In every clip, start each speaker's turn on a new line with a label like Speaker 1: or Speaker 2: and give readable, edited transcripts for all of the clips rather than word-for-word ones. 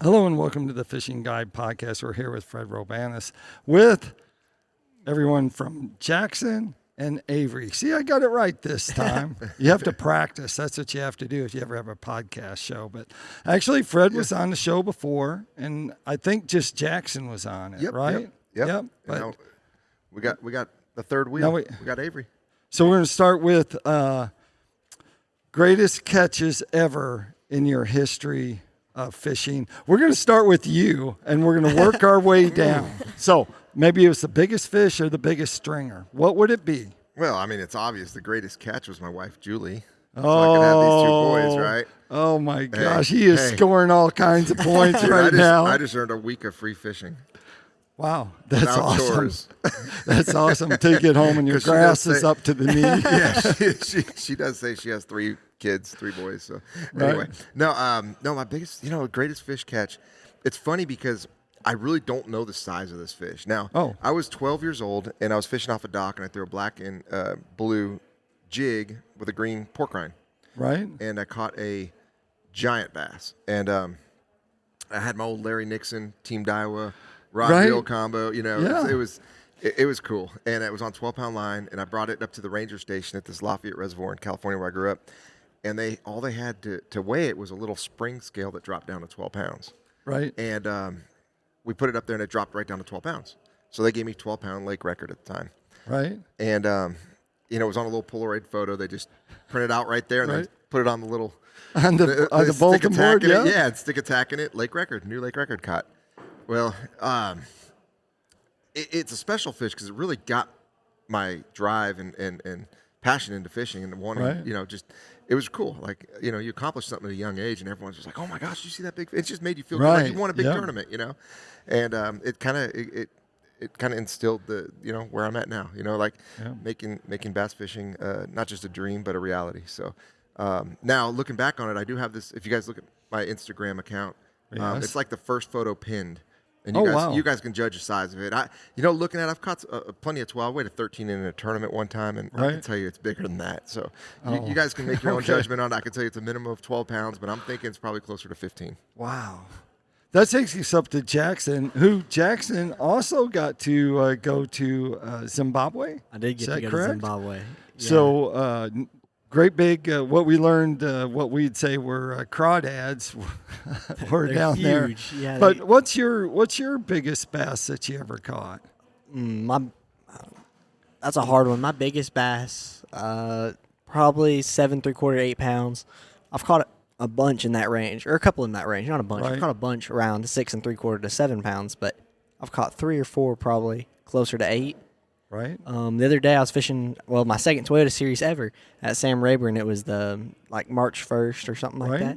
Speaker 1: Hello and welcome to the Fishing Guide Podcast. We're here with Fred Roumbanis with everyone from Jackson and Avery. See, I got it right this time. You have to practice. That's what you have to do if you ever have a podcast show. But actually, Fred was on the show before, and I think just Jackson was on it, right?
Speaker 2: Yep.
Speaker 1: But
Speaker 2: Now, we got the third wheel. We got Avery.
Speaker 1: So we're going to start with greatest catches ever in your history of fishing. We're going to start with you, and we're going to work our way down. So maybe it was the biggest fish or the biggest stringer. What would it be?
Speaker 2: Well, I mean, it's obvious. The greatest catch was my wife, Julie. So I could have these two boys, right?
Speaker 1: Oh, my gosh. He is scoring all kinds of points right now.
Speaker 2: I just earned a week of free fishing.
Speaker 1: Wow. That's
Speaker 2: Without
Speaker 1: awesome.
Speaker 2: chores.
Speaker 1: That's awesome. Till you get home and your grass is up to the knee.
Speaker 2: Yeah, she does say she has 3 kids, 3 boys. So anyway,
Speaker 1: Right.
Speaker 2: no, my biggest, greatest fish catch. It's funny because I really don't know the size of this fish. Now, I was 12 years old and I was fishing off a dock and I threw a black and blue jig with a green pork rind.
Speaker 1: Right.
Speaker 2: And I caught a giant bass. And I had my old Larry Nixon Team Daiwa rod reel combo. It was cool. And it was on 12-pound line, and I brought it up to the ranger station at this Lafayette Reservoir in California where I grew up. And all they had to weigh it was a little spring scale that dropped down to 12 pounds.
Speaker 1: Right.
Speaker 2: And we put it up there, and it dropped right down to 12 pounds. So they gave me 12-pound lake record at the time.
Speaker 1: Right.
Speaker 2: And, it was on a little Polaroid photo. They just printed out right there and then put it on the little
Speaker 1: on the bulletin board.
Speaker 2: Yeah, and stick attacking it. Lake record, new lake record caught. Well, it's a special fish because it really got my drive and passion into fishing and wanting, it was cool. Like, you accomplish something at a young age and everyone's just like, oh my gosh, you see that big fish? It just made you feel good, like you won a big tournament, And it kind of instilled the, where I'm at now, making bass fishing, not just a dream, but a reality. So now looking back on it, I do have this, if you guys look at my Instagram account, it's like the first photo pinned. And you guys can judge the size of it. Looking at it, I've caught plenty of 12. I weighed a 13 in a tournament one time, and I can tell you it's bigger than that. So you guys can make your own judgment on it. I can tell you it's a minimum of 12 pounds, but I'm thinking it's probably closer to 15.
Speaker 1: Wow. That takes us up to Jackson, who Jackson also got to go to Zimbabwe.
Speaker 3: I did get to go to Zimbabwe. Yeah.
Speaker 1: So great big, what we learned, what we'd say were crawdads were down
Speaker 3: huge.
Speaker 1: There.
Speaker 3: Yeah,
Speaker 1: but what's your biggest bass that you ever caught?
Speaker 3: That's a hard one. My biggest bass, probably 7 3/4, 8 pounds. I've caught a bunch in that range, or a couple in that range, not a bunch.
Speaker 1: Right.
Speaker 3: I've caught a bunch around 6 3/4 to 7 pounds, but I've caught 3 or 4 probably closer to 8.
Speaker 1: Right.
Speaker 3: The other day I was fishing, my second Toyota Series ever at Sam Rayburn. It was March 1st or something like that.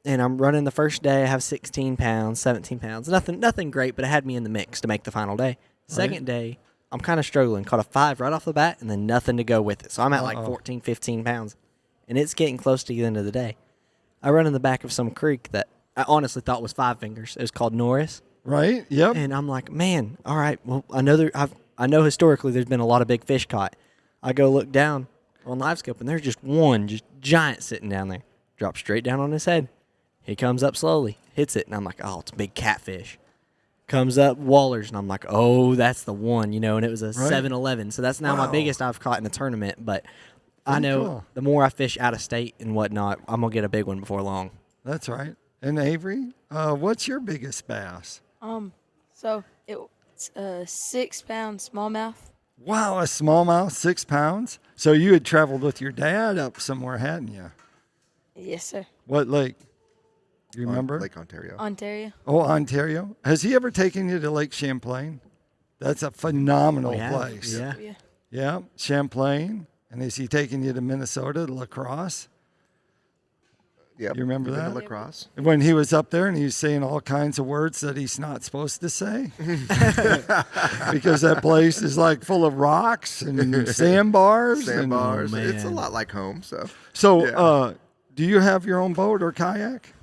Speaker 3: And I'm running the first day. I have 16 pounds, 17 pounds. Nothing great, but it had me in the mix to make the final day. Second day, I'm kind of struggling. Caught a 5 right off the bat and then nothing to go with it. So I'm at 14, 15 pounds. And it's getting close to the end of the day. I run in the back of some creek that I honestly thought was 5 fingers. It was called Norris.
Speaker 1: Right. Yep.
Speaker 3: And I'm like, man, all right. Well, I know historically there's been a lot of big fish caught. I go look down on LiveScope, and there's just one giant sitting down there. Drops straight down on his head. He comes up slowly, hits it, and I'm like, oh, it's a big catfish. Comes up, wallers, and I'm like, oh, that's the one, and it was a 7-11. So that's now my biggest I've caught in a tournament. But I know the more I fish out of state and whatnot, I'm going to get a big one before long.
Speaker 1: That's right. And Avery, what's your biggest bass?
Speaker 4: So it's a 6-pound smallmouth.
Speaker 1: Wow, a smallmouth, 6 pounds? So you had traveled with your dad up somewhere, hadn't you?
Speaker 4: Yes, sir.
Speaker 1: What lake? Do you remember?
Speaker 2: Lake Ontario.
Speaker 4: Ontario.
Speaker 1: Oh, Ontario. Has he ever taken you to Lake Champlain? That's a phenomenal place.
Speaker 3: Yeah.
Speaker 1: Yeah, Champlain. And is he taking you to Minnesota, to La Crosse?
Speaker 2: Yep.
Speaker 1: You remember that?
Speaker 2: La Crosse.
Speaker 1: When he was up there and he was saying all kinds of words that he's not supposed to say. Because that place is like full of rocks and sandbars.
Speaker 2: Sandbars.
Speaker 3: Oh,
Speaker 2: It's a
Speaker 3: man.
Speaker 2: lot like home.
Speaker 1: Do you have your own boat or kayak?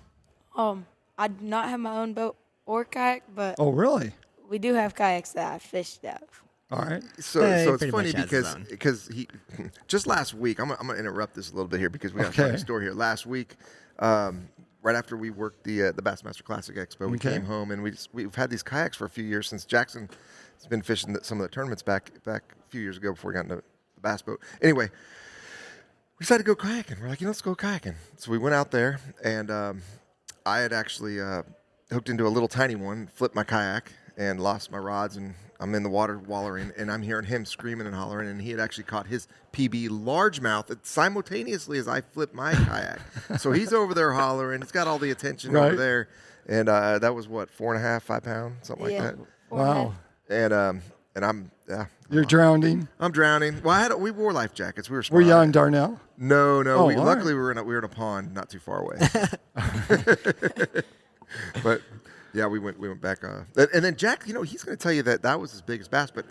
Speaker 4: I do not have my own boat or kayak, but
Speaker 1: Oh, really?
Speaker 4: we do have kayaks that I fished out of.
Speaker 1: All right.
Speaker 2: So
Speaker 3: Yeah, he
Speaker 2: it's
Speaker 3: pretty
Speaker 2: funny
Speaker 3: much has his
Speaker 2: because he just last week, I'm gonna interrupt this a little bit here because we got a funny story here. Last week, right right after we worked the Bassmaster Classic Expo, we came home and we've had these kayaks for a few years since Jackson has been fishing some of the tournaments back a few years ago before we got into the bass boat. Anyway, we decided to go kayaking. We're like, let's go kayaking. So we went out there, and I had actually hooked into a little tiny one, flipped my kayak, and lost my rods, and I'm in the water wallering, and I'm hearing him screaming and hollering, and he had actually caught his PB largemouth simultaneously as I flipped my kayak. So he's over there hollering. He's got all the attention over there, and that was what, 4.5, 5 pounds, something like that.
Speaker 1: Wow.
Speaker 2: And I'm
Speaker 1: You're drowning.
Speaker 2: I'm drowning. Well, we wore life jackets. We were
Speaker 1: Were
Speaker 2: smart.
Speaker 1: you on Darnell?
Speaker 2: No.
Speaker 1: Oh,
Speaker 2: Luckily, we were in a pond not too far away. But yeah, we went back. And then Jack, he's going to tell you that was his biggest bass. But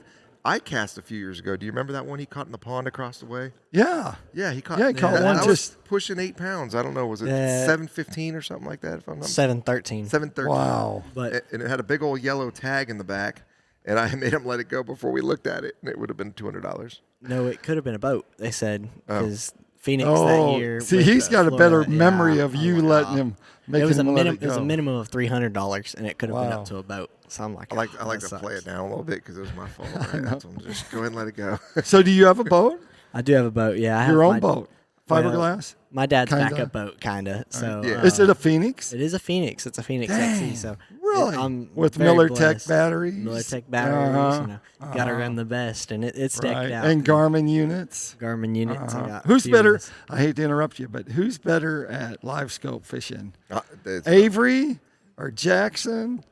Speaker 2: I cast a few years ago. Do you remember that one he caught in the pond across the way?
Speaker 1: Yeah.
Speaker 2: Yeah, he caught.
Speaker 1: Yeah, he caught one
Speaker 2: that
Speaker 1: just
Speaker 2: was pushing 8 pounds. I don't know. Was it 7.15 or something like that? If I'm not
Speaker 3: 7.13.
Speaker 2: 7.13.
Speaker 1: Wow.
Speaker 3: But
Speaker 2: And it had a big old yellow tag in the back. And I made him let it go before we looked at it, and it would have been $200.
Speaker 3: no, it could have been a boat. They said because Phoenix that year.
Speaker 1: See,
Speaker 3: with,
Speaker 1: he's got a better
Speaker 3: Florida,
Speaker 1: memory of you letting him make
Speaker 3: It was a
Speaker 1: him let
Speaker 3: minimum. It was a
Speaker 1: go.
Speaker 3: minimum of $300, and it could have been
Speaker 1: Wow.
Speaker 3: up to a boat. So I'm like,
Speaker 2: I like
Speaker 3: that
Speaker 2: to play
Speaker 3: sucks.
Speaker 2: it down a little bit because it was my fault. Right? That's what I'm just go ahead and let it go.
Speaker 1: So do you have a boat?
Speaker 3: I do have a boat. Yeah, I have
Speaker 1: Your own
Speaker 3: my-
Speaker 1: boat? Fiberglass?
Speaker 3: My dad's
Speaker 1: Kinda?
Speaker 3: backup boat, kinda. So
Speaker 2: Yeah.
Speaker 1: Is it a Phoenix?
Speaker 3: It is a Phoenix. It's a Phoenix
Speaker 1: Dang,
Speaker 3: XE. So
Speaker 1: really?
Speaker 3: I'm
Speaker 1: With
Speaker 3: very
Speaker 1: Miller
Speaker 3: blessed.
Speaker 1: Tech batteries?
Speaker 3: Miller Tech batteries. Got to run the best, and it's decked
Speaker 1: Right.
Speaker 3: out.
Speaker 1: And Garmin units?
Speaker 3: Garmin units. I got a
Speaker 1: Who's
Speaker 3: few
Speaker 1: better?
Speaker 3: of those.
Speaker 1: I hate to interrupt you, but who's better at live scope fishing?
Speaker 2: It's-
Speaker 1: Avery or Jackson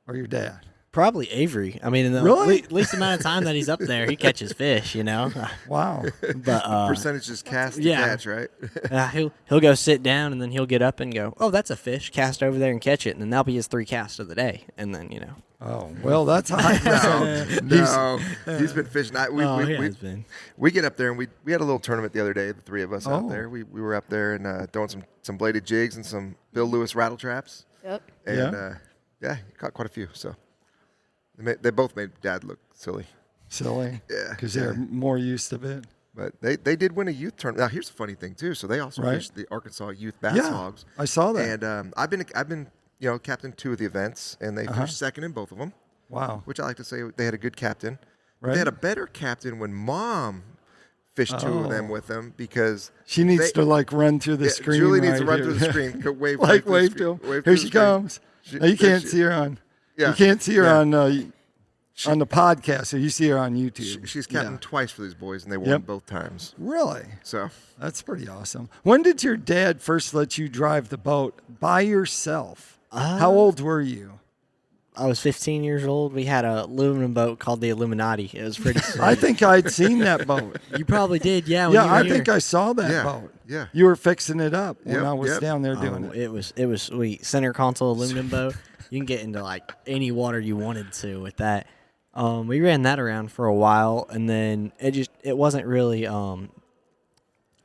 Speaker 1: or your dad?
Speaker 3: Probably Avery. I mean, in the
Speaker 1: Really?
Speaker 3: least amount of time that he's up there, he catches fish.
Speaker 1: Wow.
Speaker 3: But
Speaker 2: percentages cast to
Speaker 3: yeah.
Speaker 2: catch, right?
Speaker 3: he'll go sit down, and then he'll get up and go, "Oh, that's a fish." Cast over there and catch it, and then that'll be his 3 casts of the day. And then
Speaker 1: Oh, well, that's high.
Speaker 2: No, he's been fishing.
Speaker 3: he has been.
Speaker 2: We get up there, and we had a little tournament the other day, the 3 of us
Speaker 1: Oh.
Speaker 2: out there. We were up there and throwing some bladed jigs and some Bill Lewis rattle traps.
Speaker 4: Yep.
Speaker 2: And caught quite a few. So they both made Dad look silly.
Speaker 1: Silly.
Speaker 2: Yeah.
Speaker 1: Because they're more used to it.
Speaker 2: But they did win a youth tournament. Now here's the funny thing too. So they also
Speaker 1: Right.
Speaker 2: fished the Arkansas Youth Bass
Speaker 1: Yeah,
Speaker 2: Hogs.
Speaker 1: I saw that.
Speaker 2: And I've been captain 2 of the events, and they finished second in both of them.
Speaker 1: Wow.
Speaker 2: Which I like to say they had a good captain.
Speaker 1: Right.
Speaker 2: They had a better captain when Mom fished 2 of them with them because
Speaker 1: She needs to run through the screen.
Speaker 2: Julie needs to
Speaker 1: right
Speaker 2: run
Speaker 1: here.
Speaker 2: through the screen. Go wave,
Speaker 1: Like
Speaker 2: through the
Speaker 1: wave
Speaker 2: screen.
Speaker 1: to him.
Speaker 2: Wave
Speaker 1: Here
Speaker 2: through
Speaker 1: she
Speaker 2: the screen.
Speaker 1: comes. No, you can't see her on.
Speaker 2: Yeah.
Speaker 1: You can't see her
Speaker 2: Yeah.
Speaker 1: on the podcast, so you see her on YouTube.
Speaker 2: She's captain
Speaker 1: Yeah.
Speaker 2: twice for these boys, and they won
Speaker 1: Yep.
Speaker 2: both times.
Speaker 1: Really?
Speaker 2: So
Speaker 1: That's pretty awesome. When did your dad first let you drive the boat by yourself? How old were you?
Speaker 3: I was 15 years old. We had a aluminum boat called the Illuminati. It was pretty sweet.
Speaker 1: I think I'd seen that boat.
Speaker 3: You probably did, yeah. When
Speaker 1: Yeah,
Speaker 3: you were
Speaker 1: I
Speaker 3: here.
Speaker 1: think I saw that
Speaker 2: Yeah,
Speaker 1: boat.
Speaker 2: yeah.
Speaker 1: You were fixing it up when
Speaker 2: Yep,
Speaker 1: I was
Speaker 2: yep.
Speaker 1: down there doing
Speaker 3: Oh,
Speaker 1: it.
Speaker 3: it was sweet. Center console aluminum boat. You can get into like any water you wanted to with that. We ran that around for a while, and then it wasn't really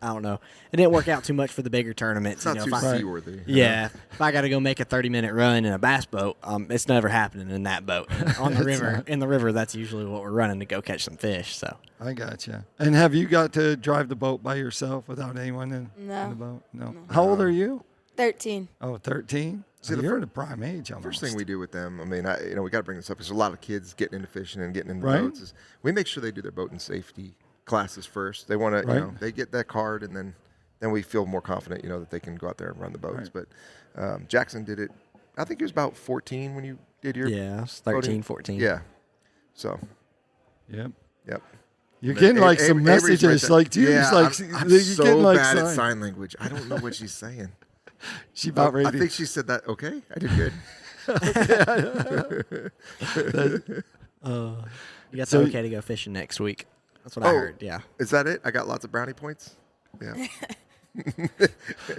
Speaker 3: I don't know. It didn't work out too much for the bigger tournaments.
Speaker 2: It's not too
Speaker 3: if I-
Speaker 2: seaworthy.
Speaker 3: Yeah, if I got to go make a 30-minute run in a bass boat, it's never happening in that boat. On the river, in the river, that's usually what we're running to go catch some fish. So
Speaker 1: I gotcha. And have you got to drive the boat by yourself without anyone in
Speaker 4: No.
Speaker 1: the boat? No. How old are you?
Speaker 4: 13.
Speaker 1: Oh, 13?
Speaker 2: See,
Speaker 1: You're at a prime age almost.
Speaker 2: First thing we do with them, I mean, we got to bring this up because a lot of kids getting into fishing and getting into
Speaker 1: Right.
Speaker 2: boats. Is we make sure they do their boat and safety classes first. They want to,
Speaker 1: Right.
Speaker 2: they get that card, and then we feel more confident, that they can go out there and run the boats. But Jackson did it. I think he was about 14 when you did your
Speaker 3: yeah, I was 13,
Speaker 2: boating.
Speaker 3: 14.
Speaker 2: Yeah. So,
Speaker 1: Yep.
Speaker 2: yep.
Speaker 1: You're getting like some
Speaker 2: Avery's right
Speaker 1: messages,
Speaker 2: there.
Speaker 1: like, geez,
Speaker 2: yeah,
Speaker 1: like
Speaker 2: I'm
Speaker 1: you're
Speaker 2: so
Speaker 1: getting like
Speaker 2: bad at
Speaker 1: sign.
Speaker 2: sign language. I don't know what she's saying.
Speaker 1: She about ready.
Speaker 2: I think she said that. Okay, I did good.
Speaker 3: You got
Speaker 1: So-
Speaker 3: the okay to go fishing next week. That's what I heard. Yeah.
Speaker 2: Is that it? I got lots of brownie points. Yeah.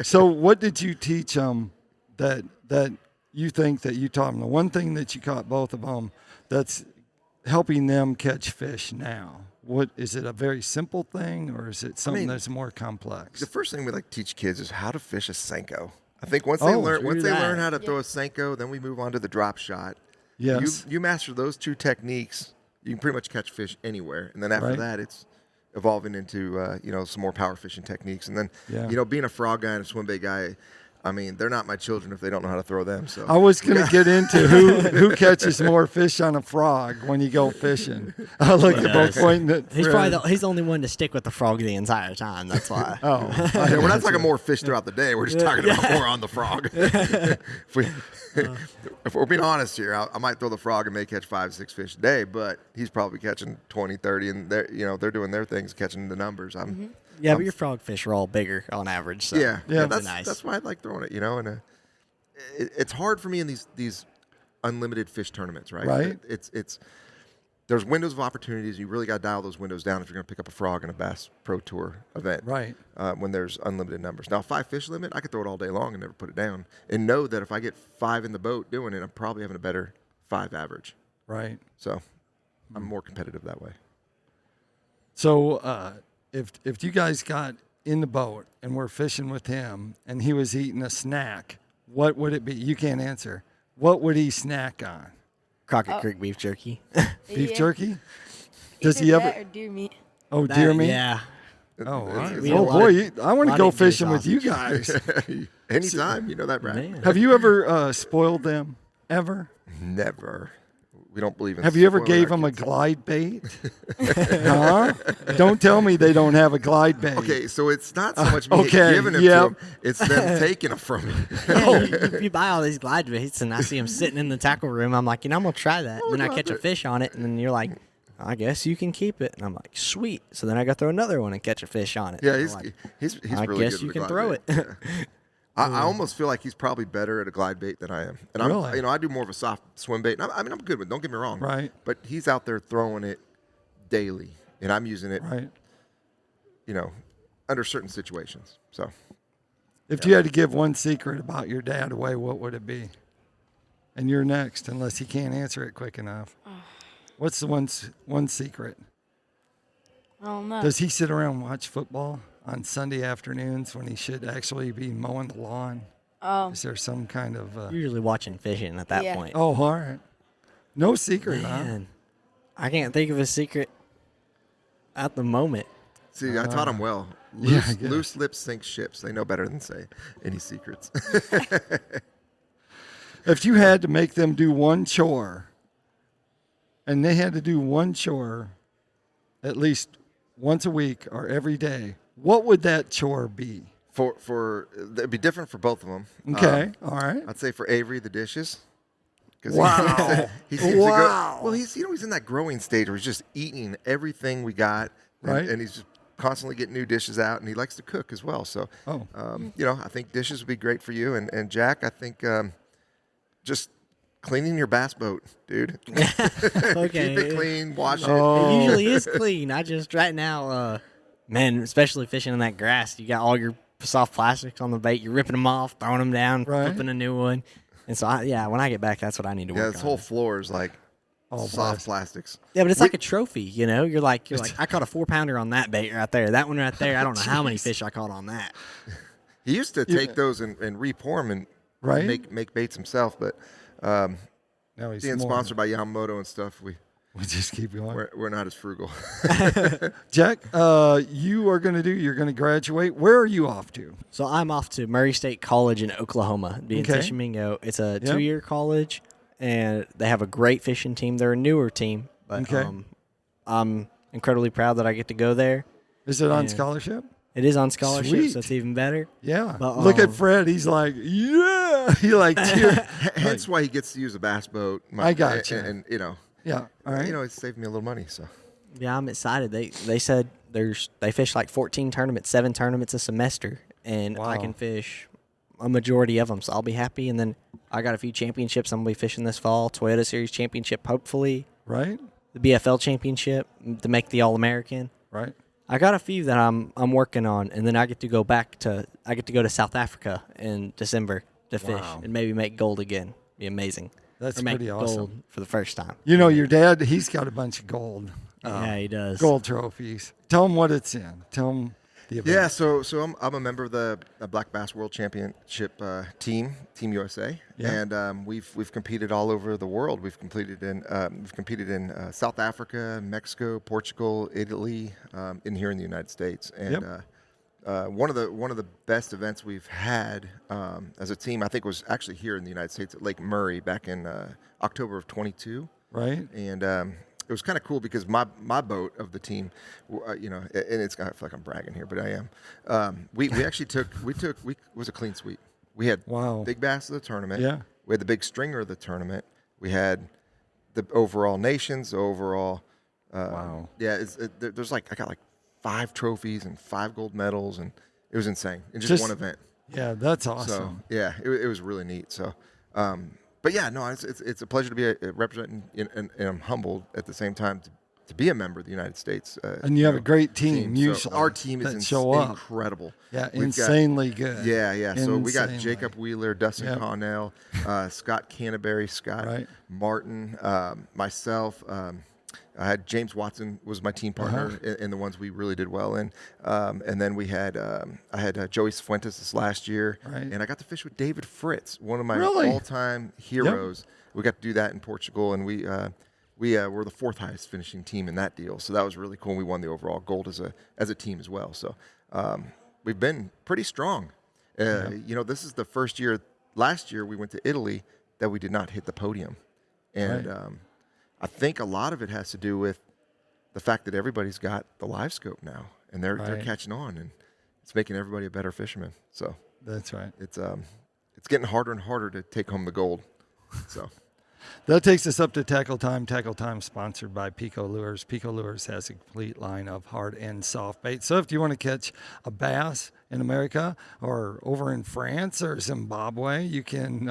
Speaker 1: So what did you teach them that you think that you taught them? The one thing that you taught both of them that's helping them catch fish now. What is it? A very simple thing, or is it something that's more complex?
Speaker 2: The first thing we like to teach kids is how to fish a Senko. I think once they
Speaker 1: Oh,
Speaker 2: learn
Speaker 3: true that.
Speaker 2: how to throw a Senko, then we move on to the drop shot.
Speaker 1: Yes.
Speaker 2: You master those 2 techniques, you can pretty much catch fish anywhere. And then after
Speaker 1: Right.
Speaker 2: that, it's evolving into some more power fishing techniques. And then
Speaker 1: Yeah.
Speaker 2: being a frog guy and a swim bait guy, I mean, they're not my children if they don't know how to throw them. So
Speaker 1: I was going to get into who catches more fish on a frog when you go fishing. I look at both pointing at
Speaker 3: He's
Speaker 1: Fred.
Speaker 3: probably he's the only one to stick with the frog the entire time. That's why.
Speaker 1: Oh,
Speaker 2: yeah, we're not talking more fish throughout the day. We're just talking about more on the frog. If we're being honest here, I might throw the frog and may catch 5-6 fish a day, but he's probably catching 20, 30, and they're doing their things, catching the numbers.
Speaker 3: Yeah, but your frog fish are all bigger on average. So
Speaker 2: Yeah,
Speaker 3: that's nice.
Speaker 2: That's why I like throwing it. And it's hard for me in these unlimited fish tournaments, right?
Speaker 1: Right.
Speaker 2: It's there's windows of opportunities. You really got to dial those windows down if you're going to pick up a frog in a Bass Pro Tour event.
Speaker 1: Right.
Speaker 2: When there's unlimited numbers. Now, 5 fish limit, I could throw it all day long and never put it down, and know that if I get 5 in the boat doing it, I'm probably having a better 5 average.
Speaker 1: Right.
Speaker 2: So I'm more competitive that way.
Speaker 1: So if you guys got in the boat and we're fishing with him and he was eating a snack, what would it be? You can't answer. What would he snack on?
Speaker 3: Crockett Creek beef jerky.
Speaker 1: Beef jerky?
Speaker 4: Does
Speaker 1: he ever?
Speaker 4: that or deer meat?
Speaker 1: Oh, deer meat?
Speaker 3: Yeah.
Speaker 1: Oh, all right.
Speaker 3: We had a
Speaker 1: Oh
Speaker 3: lot
Speaker 1: boy,
Speaker 3: of-
Speaker 1: I want to
Speaker 3: lot
Speaker 1: go
Speaker 3: of deer
Speaker 1: fishing with you
Speaker 3: sausage.
Speaker 1: guys.
Speaker 2: Anytime, you know that, Brad.
Speaker 3: Man.
Speaker 1: Have you ever spoiled them? Ever?
Speaker 2: Never. We don't believe in.
Speaker 1: Have you ever
Speaker 2: spoiling
Speaker 1: gave
Speaker 2: our
Speaker 1: them a
Speaker 2: kids.
Speaker 1: glide bait? Huh? Don't tell me they don't have a glide bait.
Speaker 2: Okay, so it's not so much me
Speaker 1: Okay,
Speaker 2: giving them
Speaker 1: yep.
Speaker 2: to them; it's them taking them from me.
Speaker 3: Yeah, you buy all these glide baits, and I see them sitting in the tackle room. I'm like, I'm gonna try that. And then I
Speaker 2: go
Speaker 3: catch a
Speaker 2: out there.
Speaker 3: fish on it, and then you're like, I guess you can keep it. And I'm like, sweet. So then I go throw another one and catch a fish on it.
Speaker 2: Yeah,
Speaker 3: And
Speaker 2: he's
Speaker 3: I'm like,
Speaker 2: he's
Speaker 3: I
Speaker 2: really
Speaker 3: guess
Speaker 2: good
Speaker 3: you
Speaker 2: with
Speaker 3: can
Speaker 2: a
Speaker 3: throw
Speaker 2: glide
Speaker 3: it.
Speaker 2: bait. Yeah. I almost feel like he's probably better at a glide bait than I am, and
Speaker 1: Really?
Speaker 2: I do more of a soft swim bait. And I'm good with it. Don't get me wrong.
Speaker 1: Right.
Speaker 2: But he's out there throwing it daily, and I'm using it,
Speaker 1: Right.
Speaker 2: under certain situations. So
Speaker 1: If you had to give one secret about your dad away, what would it be? And you're next, unless he can't answer it quick enough. What's the one secret?
Speaker 4: I don't know.
Speaker 1: Does he sit around and watch football on Sunday afternoons when he should actually be mowing the lawn? Is there some kind of...
Speaker 3: Usually watching fishing at that
Speaker 4: Yeah.
Speaker 3: point.
Speaker 1: Oh, all right. No secret, huh?
Speaker 3: Man, I can't think of a secret at the moment.
Speaker 2: see, I taught him well.
Speaker 1: yeah,
Speaker 2: Loose,
Speaker 1: I guess.
Speaker 2: loose lips sink ships. They know better than say any secrets.
Speaker 1: If you had to make them do one chore, and they had to do one chore at least once a week or every day, what would that chore be?
Speaker 2: For it'd be different for both of them.
Speaker 1: Okay, all right.
Speaker 2: I'd say for Avery, the dishes. 'Cause
Speaker 1: Wow.
Speaker 2: he seems to go,
Speaker 1: Wow.
Speaker 2: well, he's in that growing stage where he's just eating everything we got, and,
Speaker 1: Right.
Speaker 2: and he's just constantly getting new dishes out, and he likes to cook as well. So,
Speaker 1: Oh.
Speaker 2: I think dishes would be great for you, and Jack, I think just cleaning your bass boat, dude.
Speaker 3: Okay.
Speaker 2: Keep it clean, wash
Speaker 1: Oh.
Speaker 3: It usually is clean. I just right now, man, especially fishing in that grass, you got all your soft plastics on the bait. You're ripping them off, throwing them down,
Speaker 1: Right.
Speaker 3: flipping a new one. And so, when I get back, that's what I need to
Speaker 2: it. Yeah,
Speaker 3: work
Speaker 2: this
Speaker 3: on.
Speaker 2: whole floor is like
Speaker 1: All
Speaker 2: soft plastics.
Speaker 3: Yeah, but it's like a trophy, you know. You're like, I caught a 4-pounder on that bait right there. That one right there. I don't know how many fish I caught on that.
Speaker 2: He used to take those and re-pour them and
Speaker 1: Right.
Speaker 2: make baits himself, but
Speaker 1: Now he's
Speaker 2: being
Speaker 1: more-
Speaker 2: sponsored by Yamamoto and stuff,
Speaker 1: We just keep going.
Speaker 2: we're not as frugal.
Speaker 1: Jack, you're going to graduate. Where are you off to?
Speaker 3: So I'm off to Murray State College in Oklahoma, being
Speaker 1: Okay.
Speaker 3: Tishomingo. It's a
Speaker 1: Yep.
Speaker 3: 2-year college, and they have a great fishing team. They're a newer team, but
Speaker 1: Okay.
Speaker 3: I'm incredibly proud that I get to go there.
Speaker 1: Is it on
Speaker 3: Yeah.
Speaker 1: scholarship?
Speaker 3: It is on scholarship,
Speaker 1: Sweet.
Speaker 3: so it's even better.
Speaker 1: Yeah.
Speaker 3: But,
Speaker 1: Look at Fred. He's like, yeah. He like cheer.
Speaker 2: Hence why he gets to use a bass boat.
Speaker 1: I gotcha.
Speaker 2: And
Speaker 1: Yeah. All right.
Speaker 2: it saved me a little money. So
Speaker 3: Yeah, I'm excited. They said they fish like 14 tournaments, 7 tournaments a semester, and I
Speaker 1: Wow.
Speaker 3: can fish a majority of them. So I'll be happy. And then I got a few championships I'm gonna be fishing this fall. Toyota Series championship, hopefully
Speaker 1: Right.
Speaker 3: the BFL championship to make the All American.
Speaker 1: Right.
Speaker 3: I got a few that I'm working on, and then I get to go to South Africa in December to fish
Speaker 1: Wow.
Speaker 3: and maybe make gold again. Be amazing.
Speaker 1: That's
Speaker 3: or make
Speaker 1: pretty
Speaker 3: gold
Speaker 1: awesome.
Speaker 3: for the first time.
Speaker 1: You know, your dad, he's got a bunch of gold.
Speaker 3: Yeah, he does.
Speaker 1: Gold trophies. Tell him what it's in. Tell him the event.
Speaker 2: yeah, so I'm a member of the Black Bass World Championship Team USA,
Speaker 1: Yeah.
Speaker 2: and we've competed all over the world. We've competed in South Africa, Mexico, Portugal, Italy, in here in the United States, and
Speaker 1: Yep.
Speaker 2: one of the best events we've had as a team, I think, was actually here in the United States at Lake Murray back in October of 22.
Speaker 1: Right.
Speaker 2: And it was kind of cool because my boat of the team, and it's I feel like I'm bragging here, but I am. We actually took was a clean sweep. We had big bass of the tournament.
Speaker 1: Yeah.
Speaker 2: We had the big stringer of the tournament. We had the overall nations, the overall.
Speaker 1: Wow.
Speaker 2: Yeah, there's I got 5 trophies and 5 gold medals, and it was insane in just one event.
Speaker 1: Yeah, that's
Speaker 2: So
Speaker 1: awesome.
Speaker 2: yeah, it was really neat. So, but yeah, no, it's a pleasure to be representing, and I'm humbled at the same time to be a member of the United States.
Speaker 1: And you have a great team.
Speaker 2: So
Speaker 1: Usually,
Speaker 2: our team is incredible.
Speaker 1: Yeah,
Speaker 2: We've
Speaker 1: insanely good.
Speaker 2: Yeah. So we got
Speaker 1: Insanely.
Speaker 2: Jacob Wheeler, Dustin Connell, Scott Canterbury, Scott Martin, myself. I had James Watson was my team partner in the ones we really did well in, and then we had I had Joey Fuentes this last year, and I got to fish with David Fritz, one of my all-time heroes. We got to do that in Portugal, and we were the 4th highest finishing team in that deal, so that was really cool. We won the overall gold as a team as well. So we've been pretty strong. This is the first year. Last year we went to Italy that we did not hit the podium, and I think a lot of it has to do with the fact that everybody's got the live scope now, and they're catching on, and it's making everybody a better fisherman. So
Speaker 1: that's right.
Speaker 2: It's getting harder and harder to take home the gold. So
Speaker 1: that takes us up to Tackle Time. Tackle Time sponsored by PICO Lures. PICO Lures has a complete line of hard and soft bait. So if you want to catch a bass in America or over in France or Zimbabwe, you can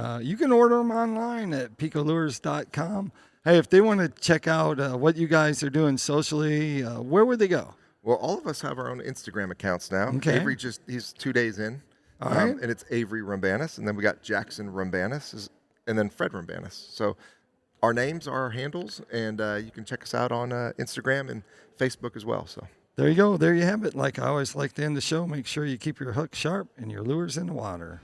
Speaker 1: order them online at picolures.com. Hey, if they want to check out what you guys are doing socially, where would they go?
Speaker 2: Well, all of us have our own Instagram accounts now.
Speaker 1: Okay.
Speaker 2: Avery he's 2 days in.
Speaker 1: All right.
Speaker 2: And it's Avery Roumbanis, and then we got Jackson Roumbanis, and then Fred Roumbanis. So our names are our handles, and you can check us out on Instagram and Facebook as well. So
Speaker 1: there you go. There you have it. Like I always like to end the show, make sure you keep your hook sharp and your lures in the water.